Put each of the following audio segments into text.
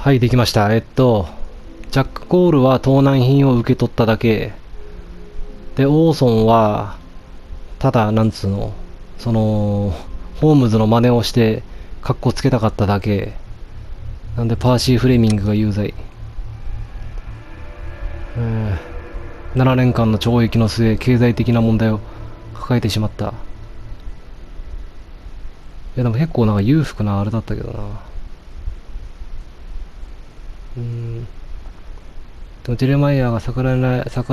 はい、できました。ジャック・コールは盗難品を受け取っただけ。で、オーソンは、ただ、なんつうの、ホームズの真似をして、カッコつけたかっただけ。なんで、パーシー・フレミングが有罪。7年間の懲役の末、経済的な問題を抱えてしまった。いや、でも結構なんか裕福なあれだったけどな。でもジェレマイヤーが逆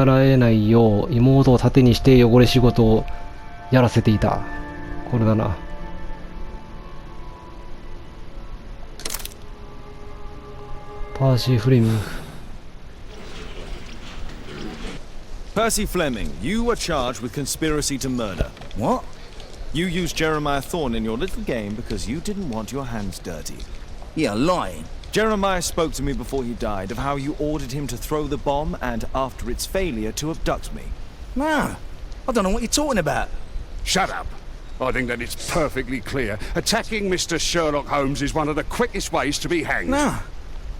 らえないよう妹を盾にして汚れ仕事をやらせていた。これだな。パーシー・フレミング。Percy Fleming, you were charged with conspiracy to murder. What? You used Jeremiah Thorne in your little game because you didn't want your hands dirty. You're lying. Jeremiah spoke to me before he died of how you ordered him to throw the bomb and, after its failure, to abduct me. No, I don't know what you're talking about. Shut up. I think that it's perfectly clear. Attacking Mr. Sherlock Holmes is one of the quickest ways to be hanged. No,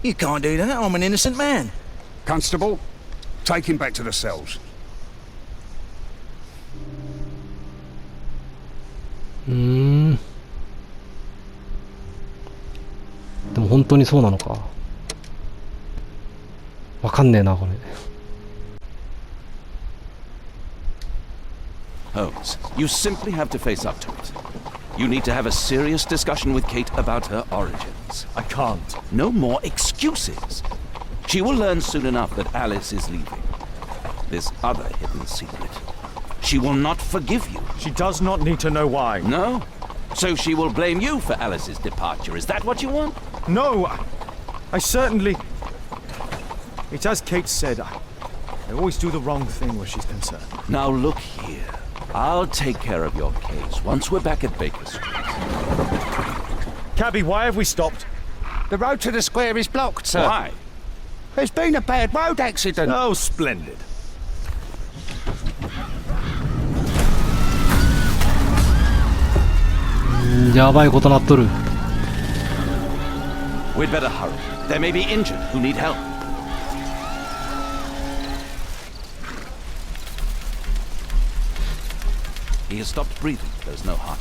you can't do that. I'm an innocent man. Constable, take him back to the cells. でも本当にそうなのか。わかんねえな、これ。Holmes, you simply have to face up to it. You need to have a serious discussion with Kate about her origins. I can't. No more excuses. She will learn soon enough that Alice is leaving. This other hidden secret. She will not forgive you. She does not need to know why. No? So she will blame you for Alice's departure. Is that what you want? No, I certainly... It's as Kate said, I always do the wrong thing where she's concerned. Now look here. I'll take care of your case once we're back at Baker Street. Cabby, why have we stopped? The road to the square is blocked, sir. Why? There's been a bad road accident. Oh, splendid. We'd better hurry. There may be injured who need help. He has stopped breathing. There's no heart.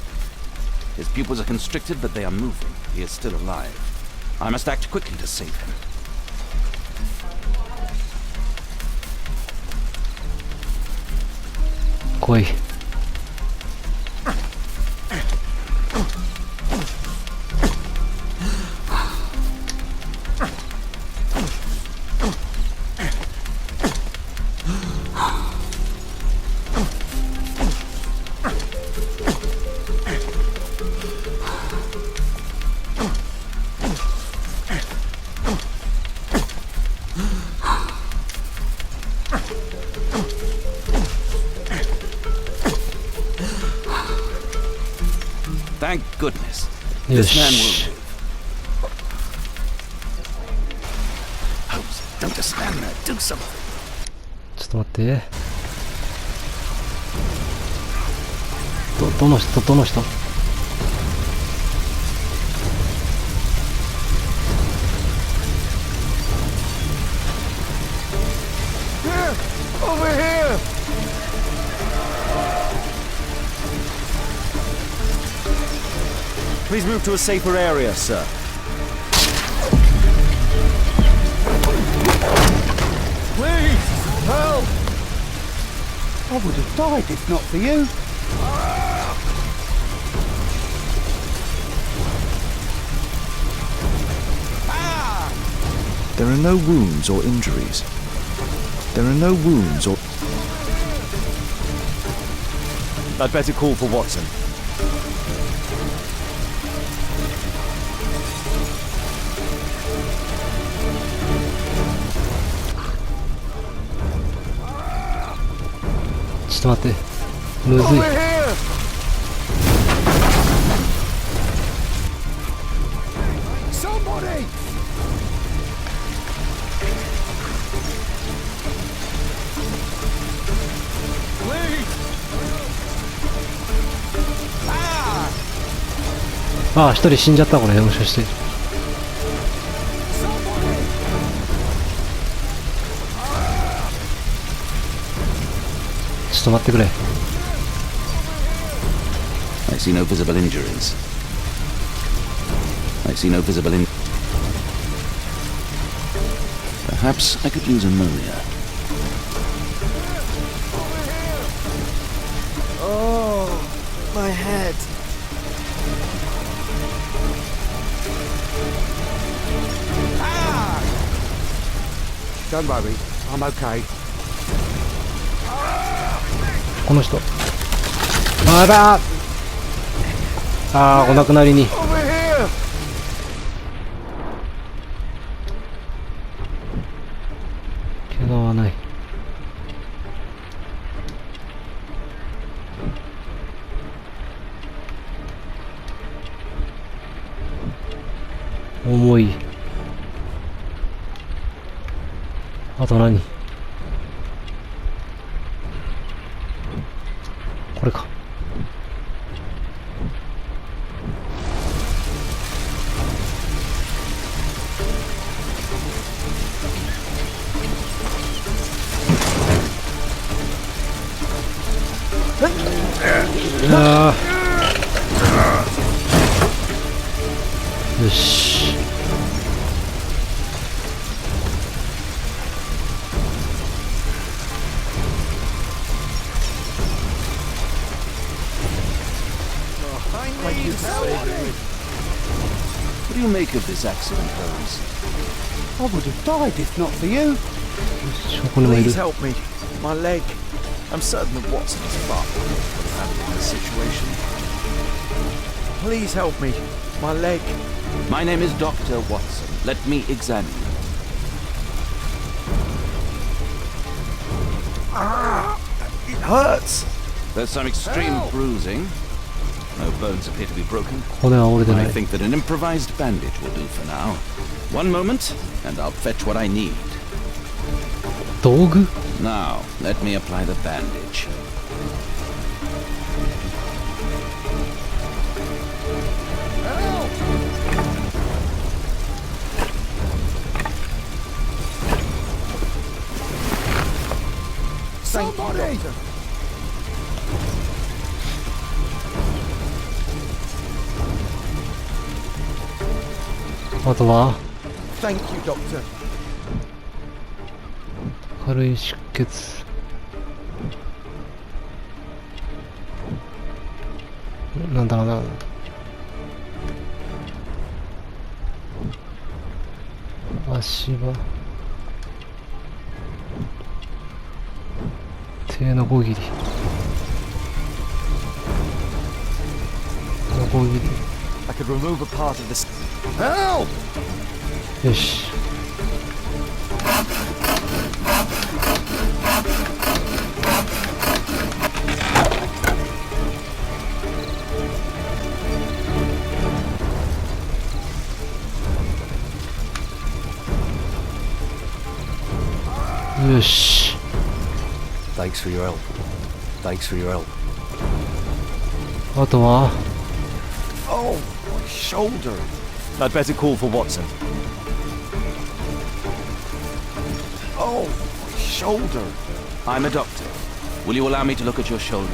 His pupils are constricted, but they are moving. He is still alive. I must act quickly to save him. 来い。Thank goodness. よ This man し。 will live. Holmes, don't just stand there. Do something. ちょっと待って。どの人Over here! Please move to a safer area, sir. Please, help! I would have died if not for you. There are no wounds or injuries. There are no wounds or... I'd better call for Watson.ちょっと待って。むずい。 Over here! Somebody! Please! ああ、一人死んじゃった、これ。もしかして。 Somebody! と待ってくれ。 I see no visible injuries. I see no visible in... Perhaps I could use ammonia. Oh, my head. Ah! Don't worry, I'm okay. この人。あら。ああ、お亡くなりに。 Over here! 怪我はない。重い。あと何？これか。あーよし。What do you make of this accident, Holmes? I would have died if not for you. ここにもいる。 Please help me. My leg. I'm certain that Watson's fucked with handling the situation. Please help me. My leg. My name is Dr. Watson. Let me examine you. Ah! It hurts! There's some extreme bruising. No bones appear to be broken. 骨は折れてな I い。 think that an improvised bandage will do for now. One moment, and I'll fetch what I need. 道具？ Now, let me apply the bandage. Somebody! あとは Thank you, Doctor. 軽い出血。なんだろうな。足場。手のこぎり。のこぎり。 I could remove a part of this. Help! よし。よし。 Thanks for your help. Thanks for your help. あとは Oh, my shoulder. I'd better call for Watson. Oh, my shoulder. I'm a doctor. Will you allow me to look at your shoulder?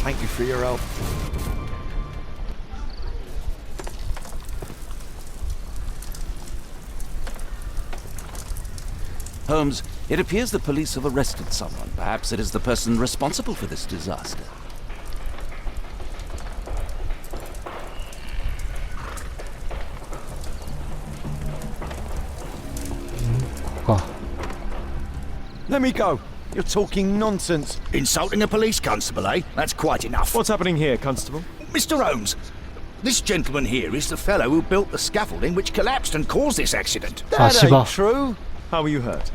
Thank you for your help. Holmes, it appears the police have arrested someone. Perhaps it is the person responsible for this disaster. Let me go. You're talking nonsense. Insulting a police constable, eh? That's quite enough. What's happening here, Constable? Mr. Holmes, This gentleman here is the fellow who built the scaffolding which collapsed and caused this accident. Ah, That ain't Shiba. true. How were you hurt?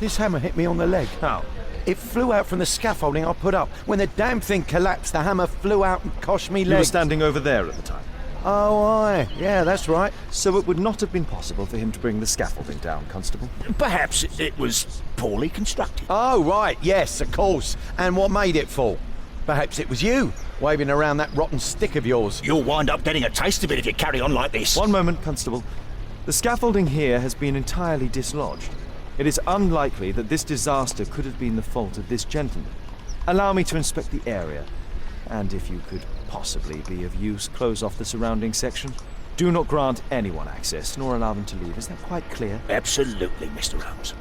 This hammer hit me on the leg. How? It flew out from the scaffolding I put up. When the damn thing collapsed, the hammer flew out and cost me You were legs. standing over there at the time. Oh, aye. Yeah, that's right. So it would not have been possible for him to bring the scaffolding down, Constable. Perhaps it was poorly constructed. Oh, right. Yes, of course. And what made it fall? Perhaps it was you, waving around that rotten stick of yours. You'll wind up getting a taste of it if you carry on like this. One moment, Constable. The scaffolding here has been entirely dislodged. It is unlikely that this disaster could have been the fault of this gentleman. Allow me to inspect the area, and if you could possibly be of use, close off the surrounding section. Do not grant anyone access, nor allow them to leave. Is that quite clear? Absolutely, Mr. Holmes.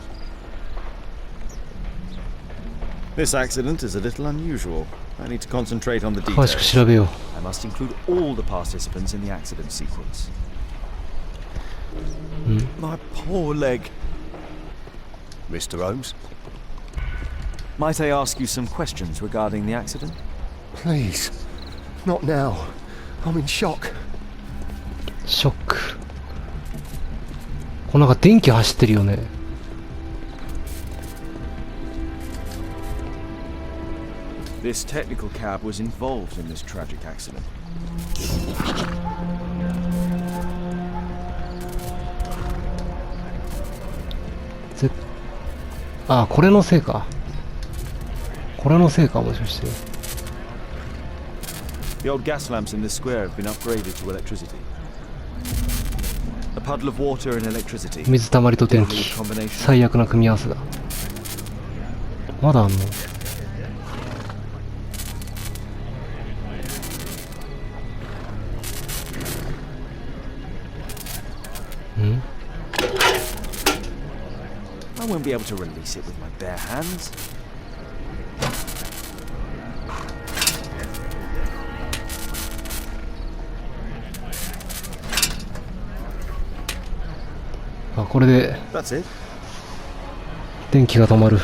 This accident is a little unusual. I need to concentrate on the 詳しく details. 調べよう。 I must include all the participants in the accident sequence. My poor leg. Mr. Holmes? Might I ask you some questions regarding the accident? Please. Not now. I'm in shock. ショック。これなんか電気走ってるよね。This technical cab was involved in this tragic accident. あ、これのせいか。これのせいか、もしかして。 The old gas lamps in this square have been upgraded to electricity. A puddle of water and electricity. 水たまりと電気。 Combination. 最悪な組み合わせだ。まだあんの？ん？ I won't be able to release it with my bare hands.あ、これで That's it. 電気が止まる。で、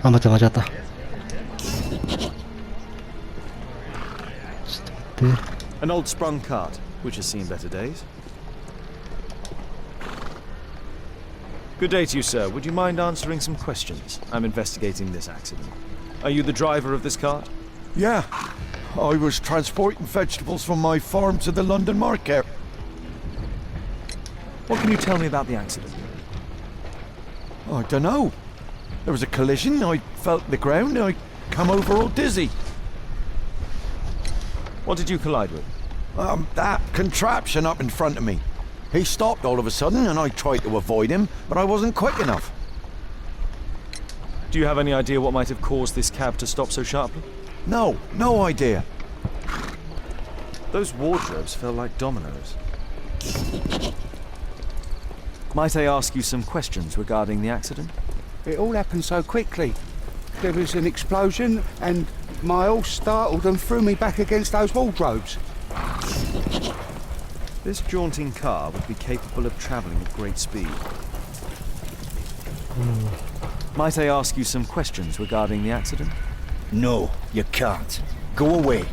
あ、間違った。ちょっと待って。 An old sprung cart, which has seen better days. Good day to you, sir. Would you mind answering some questions? I'm investigating this accident. Are you the driver of this cart? Yeah. I was transporting vegetables from my farm to the London market. What can you tell me about the accident? I don't know. There was a collision. I felt the ground. I come over all dizzy. What did you collide with? That contraption up in front of me. He stopped all of a sudden and I tried to avoid him, but I wasn't quick enough. Do you have any idea what might have caused this cab to stop so sharply? No idea. Those wardrobes fell like dominoes. Might I ask you some questions regarding the accident? It all happened so quickly. There was an explosion and my horse startled and threw me back against those wardrobes. This jaunting car would be capable of travelling at great speed. Might I ask you some questions regarding the accident? No, you can't. Go away.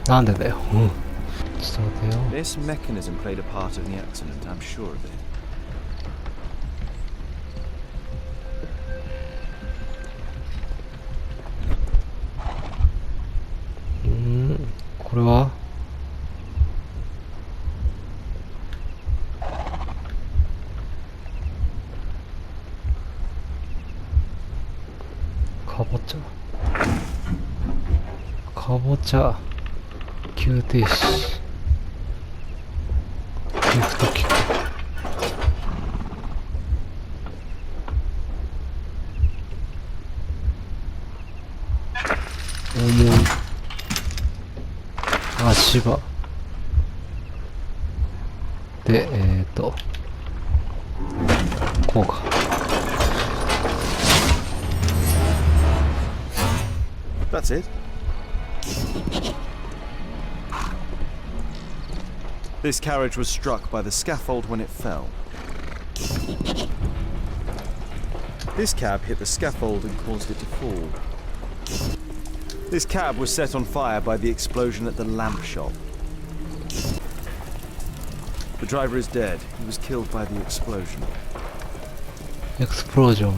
なんでだよ。うん。ちょっと待ってよ。 This mechanism played a part in the accident, I'm sure of it. これはかぼちゃ。かぼちゃ。急停止。リフトキック。重い。足場。で、こうか。That's it. This carriage was struck by the scaffold when it fell. This cab hit the scaffold and caused it to fall. This cab was set on fire by the explosion at the lamp shop. The driver is dead. He was killed by the explosion. Explosion.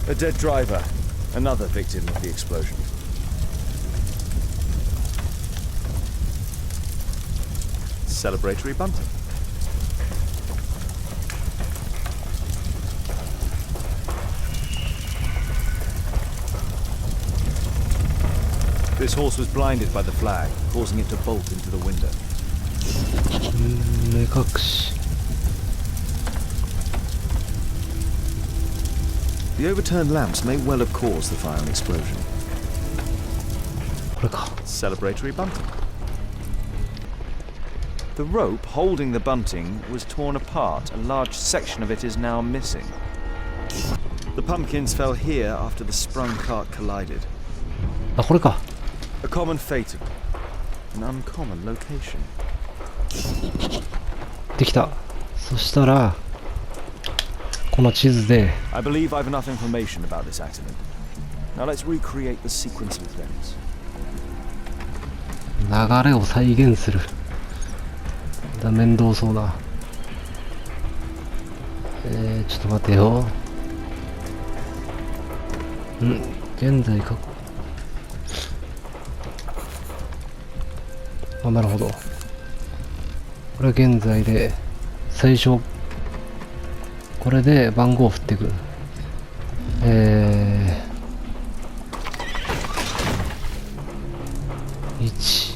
A dead driver. Another victim of the explosion. Celebratory bunting. This horse was blinded by the flag, causing it to bolt into the window. 目隠し。 The overturned lamps may well have caused the fire and explosion. これか。 Celebratory bunting. The rope holding the bunting was torn apart. A large section of it is now missing. The pumpkins fell here after the sprung cart collided. あ、これか。 A common fate. An uncommon location. できた。そしたらこの地図で I believe I've enough information about this accident. Now let's recreate the sequence of events. 流れを再現する。だ、面倒そうな。ちょっと待てよ。現在か。あ、なるほど。これは現在で最初これで番号を振っていく。1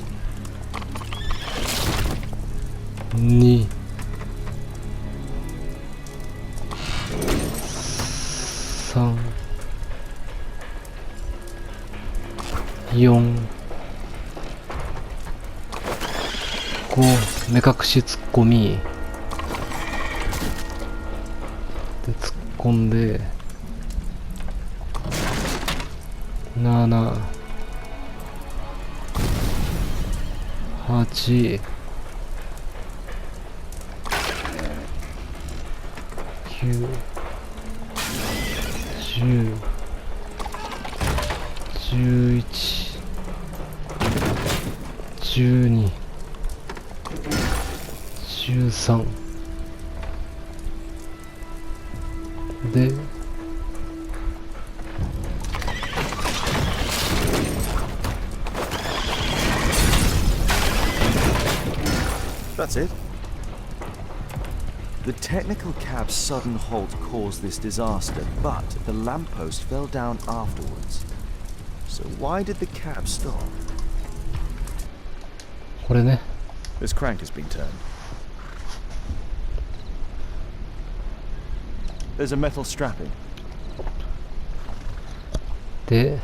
2 3 4 5目隠し突っ込みで突っ込んで7 8 9 10 11 12 13でThat's it. The technical cab's sudden halt caused this disaster, but the lamppost fell down afterwards. So why did the cab stop? これね。 This crank has been turned. There's a metal strapping. で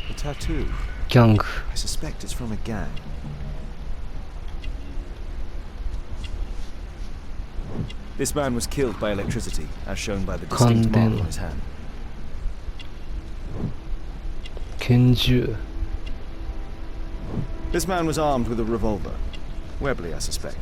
A tattoo. ギャング I suspect it's from a gang. This man was killed by electricity, as shown by the distinct mark on his hand. 拳銃 This man was armed with a revolver. Webley, I suspect.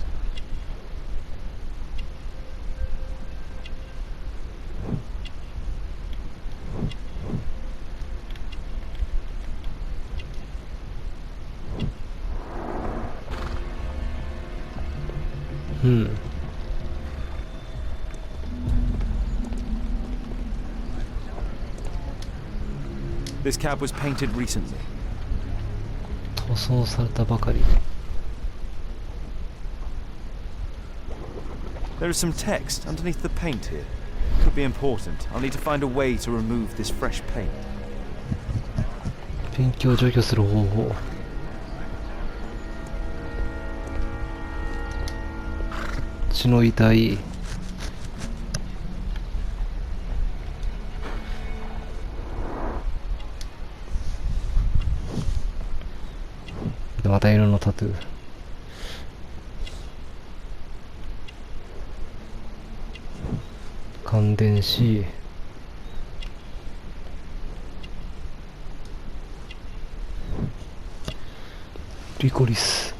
This cab was painted recently. 塗装されたばかり There is some text underneath the paint here. Could be important. I'll need to find a way to remove this fresh paint. ペンキを除去する方法血の遺いでまた犬のタトゥー感電しリコリス。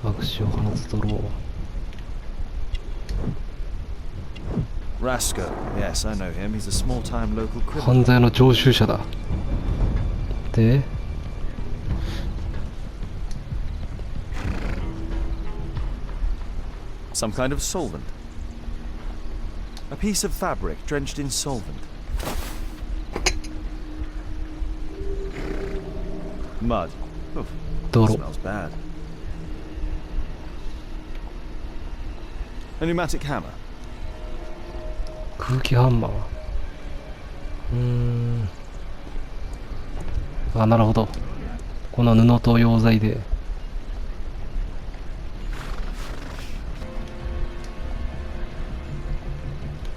握手を放つドロー。Rasco. Yes, I know him. He's a small-time local criminal. 犯罪の常習者だ。で、Some kind of solvent. A piece of fabric drenched in solvent. Mud. Oof, 泥。 smells bad. A pneumatic hammer. 空気ハンマー。あ、なるほど。この布と溶剤で。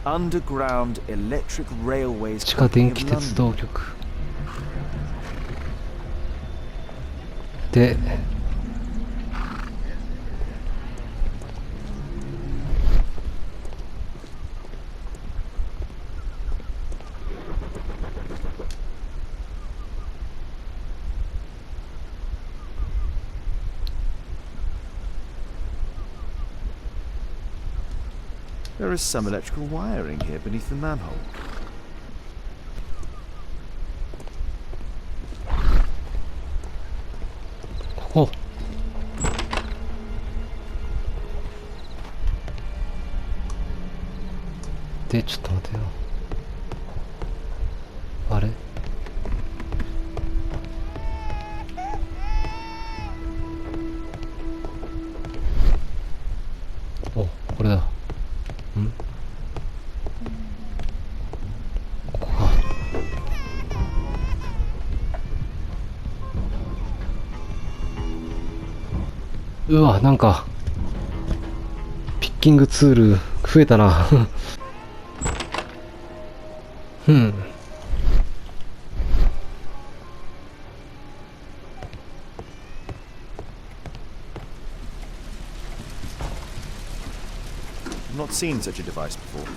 Underground electric railways. 地下電気鉄道局。で、There is some electrical wiring here beneath the manhole. ここ。で、ちょっと待てよ。あれ？お、これだ。ここか。うわ、なんかピッキングツール増えたな。I've not seen such a device before.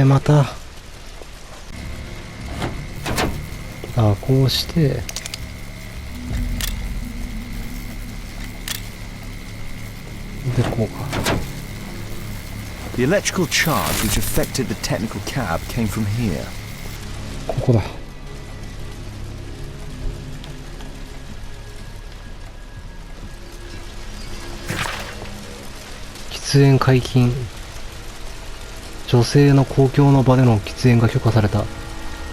また。あ、こうして。で、こうか。The electrical charge which affected the technical cab came from here. ここだ。喫煙解禁。女性の公共の場での喫煙が許可された。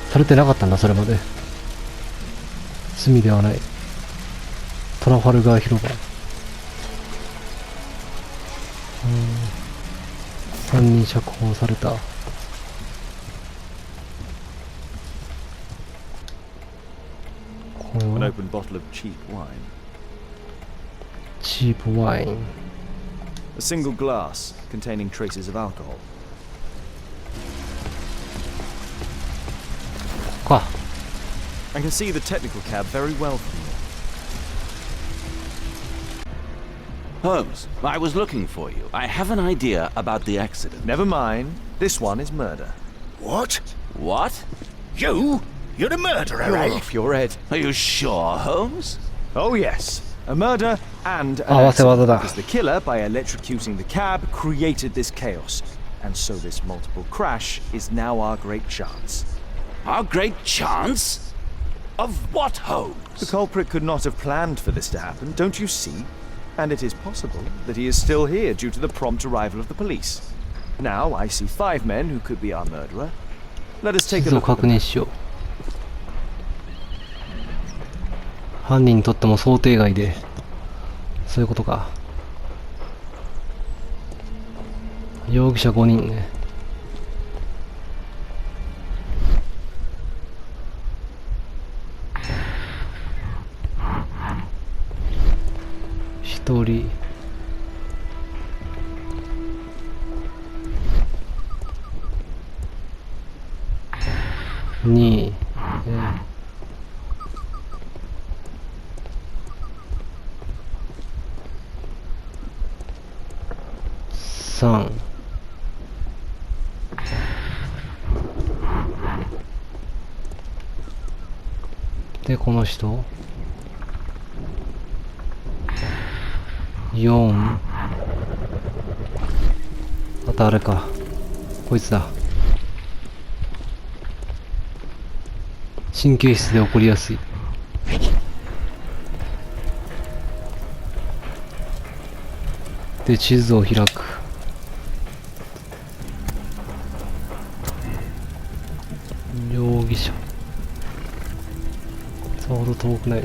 されてなかったんだ、それまで。罪ではない。トラファルガー広場。3人釈放された。これ An は open bottle of cheap wine. チープワイン。A single glass containing traces of alcohol. ここか。 I can see the technical cab very well from here. Holmes, I was looking for you. I have an idea about the accident. Never mind. This one is murder. What? What? You? You're the murderer, You're eh? off your head. Are you sure, Holmes? Oh yes, a murder and an 合わせ技だ。 accident, because the killer, by electrocuting the cab, created this chaos. And so this multiple crash is now our great chance. Our great chance? Of what, Holmes? The culprit could not have planned for this to happen, don't you see? And it is possible that he is still here due to the prompt arrival of the police. Now I see 5 men who could be our murderer. Let us take 地 a 図を look at 確 them. 認しよう。犯人にとっても想定外で、そういうことか。容疑者5人ね。1人。2、3。で、この人。4。あとあれか。こいつだ。神経質で起こりやすい。で、地図を開く。容疑者。さほど遠くない。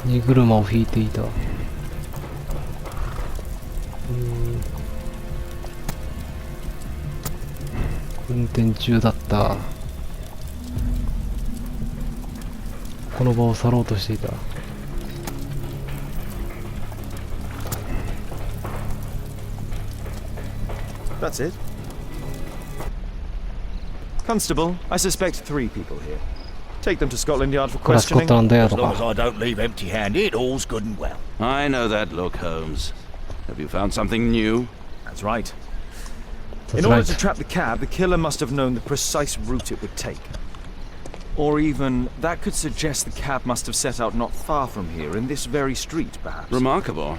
荷車を引いていた。運転中だった。この場を去ろうとしていた。That's it. Constable, I suspect 3 people here. Take them to Scotland Yard for これはスコッ questioning. トランドヤー As ド long as か。 I don't leave empty-handed, all's good and well. I know that look, Holmes. Have you found something new? That's right. That's In order right. to trap the cab, the killer must have known the precise route it would take. Or even, that could suggest the cab must have set out not far from here, in this very street, perhaps. Remarkable.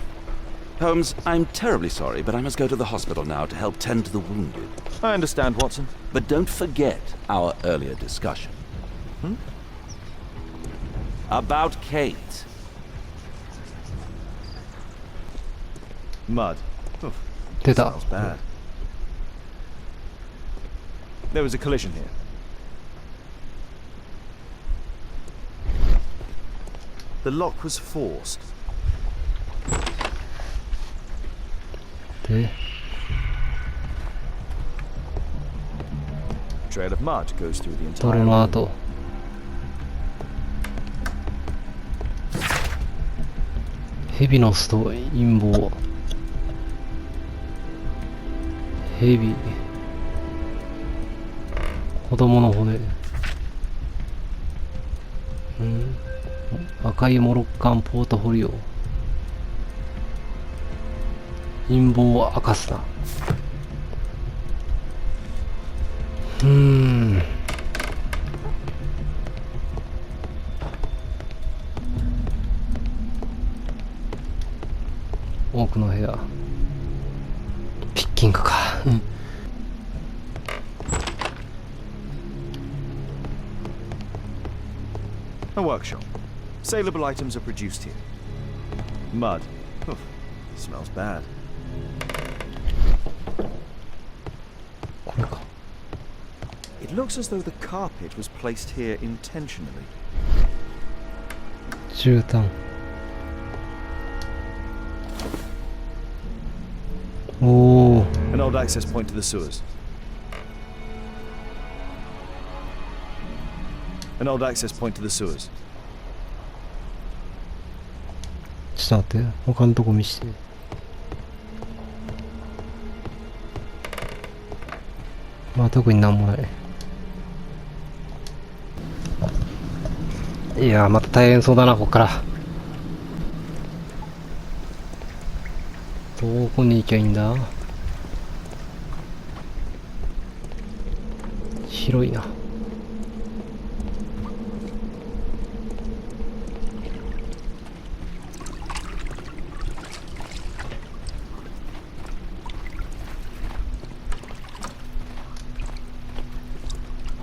Holmes, I'm terribly sorry, but I must go to the hospital now to help tend to the wounded. I understand, Watson. But don't forget our earlier discussion. About Kate. Mud. Oof, 出た。 smells bad. There was a collision here. The lock was forced. で、 A trail of mud goes through the 泥 entire の room. 跡。蛇の巣と陰謀。蛇。子供の骨。赤いモロッカンポートフォリオ。陰謀を明かすな。多くの部屋。ピッキングか。A workshop. Saleable items are produced here. Mud. Oof, smells bad. これか。 It looks as though the carpet was placed here intentionally. 絨毯。おお。 An old access point to the sewers. An old access point to the sewers. ちょっと待って。他のとこ見して。まあ特になんもない。いやーまた大変そうだなこっから。どこに行きゃいいんだ。広いな。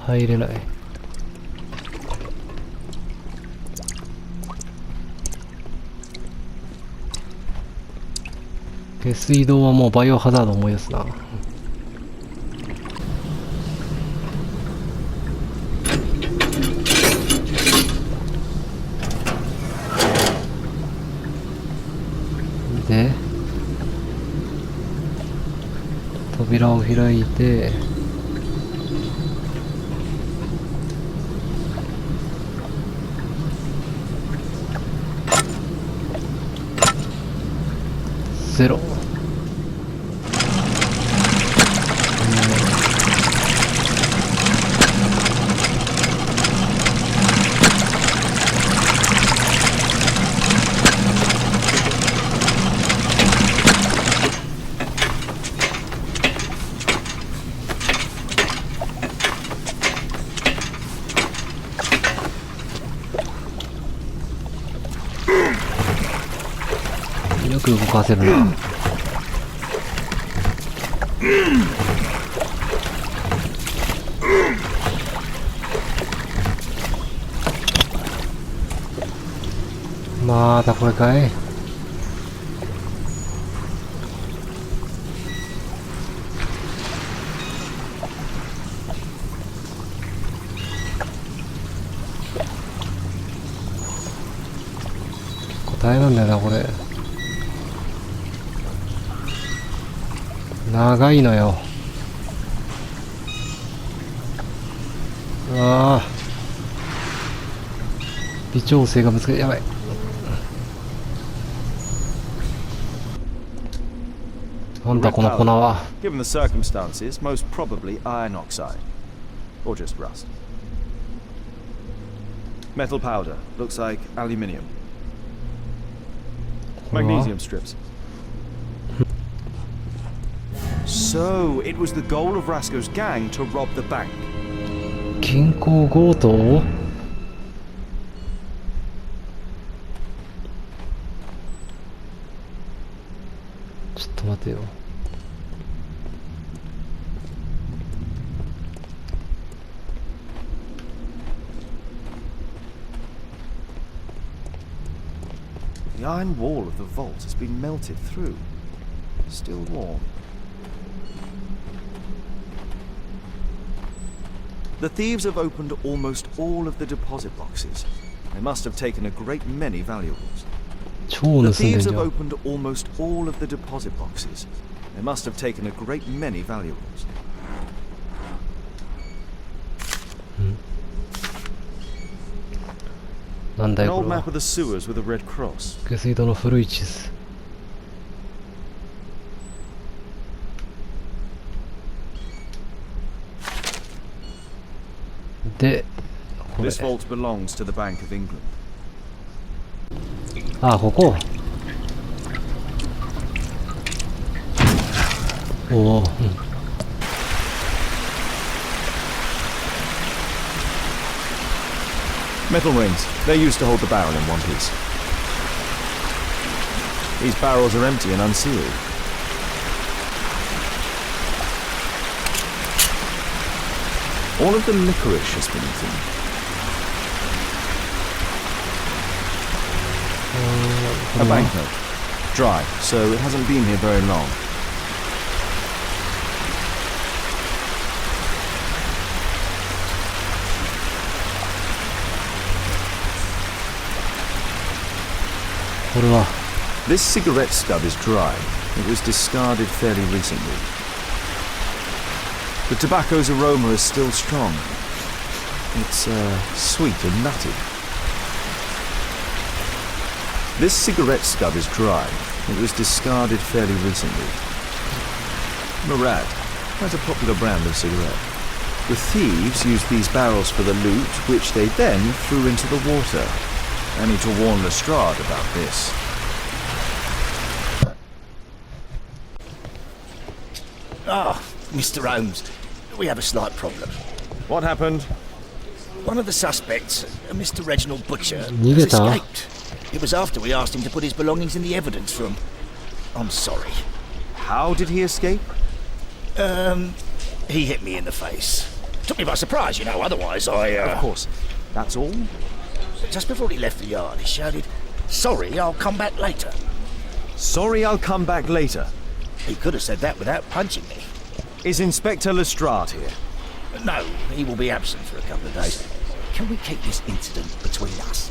入れない。下水道はもうバイオハザード思い出すな。で扉を開いてゼロ。よく動かせるな。またこれかい。大変なんだよなこれ。長いのよ。うわあ、微調整が難しい。やばい。なんだこの粉は。 Given the circumstances, most probably iron oxide. Or just rust. Metal powder. Looks like aluminium. Magnesium strips. So, it was the goal of Rasco's gang to rob the bank. 銀行強盗？ちょっと待てよ。The iron wall of the vault has been melted through. Still warm. The thieves have opened almost all of the deposit boxes. They must have taken a great many valuables. 超盗んで The ん thieves じ have ゃん。 opened almost all of the deposit boxes. They must have taken a great many valuables. なんだ An よこ old れ map は。 of the sewers with a red cross. 下水道の古い地図。で、これ。 This vault belongs to the Bank of England. あ、ここ。おお、うん。Metal rings. They're used to hold the barrel in one piece. These barrels are empty and unsealed. All of the licorice has been eaten. A banknote. Dry, so it hasn't been here very long. This cigarette stub is dry. It was discarded fairly recently. The tobacco's aroma is still strong. It's sweet and nutty. This cigarette stub is dry. It was discarded fairly recently. Murad, that's a popular brand of cigarette. The thieves used these barrels for the loot, which they then threw into the water. I need to warn Lestrade about this. Ah, Mr. Holmes, we have a slight problem. What happened? One of the suspects, Mr. Reginald Butcher, has 逃げた？ escaped. It was after we asked him to put his belongings in the evidence room. I'm sorry. How did he escape? He hit me in the face. Took me by surprise, you know, otherwise Of course. That's all? Just before he left the yard, he shouted, "Sorry, I'll come back later." Sorry, I'll come back later. He could have said that without punching me. Is Inspector Lestrade here? No, he will be absent for a couple of days. Can we keep this incident between us?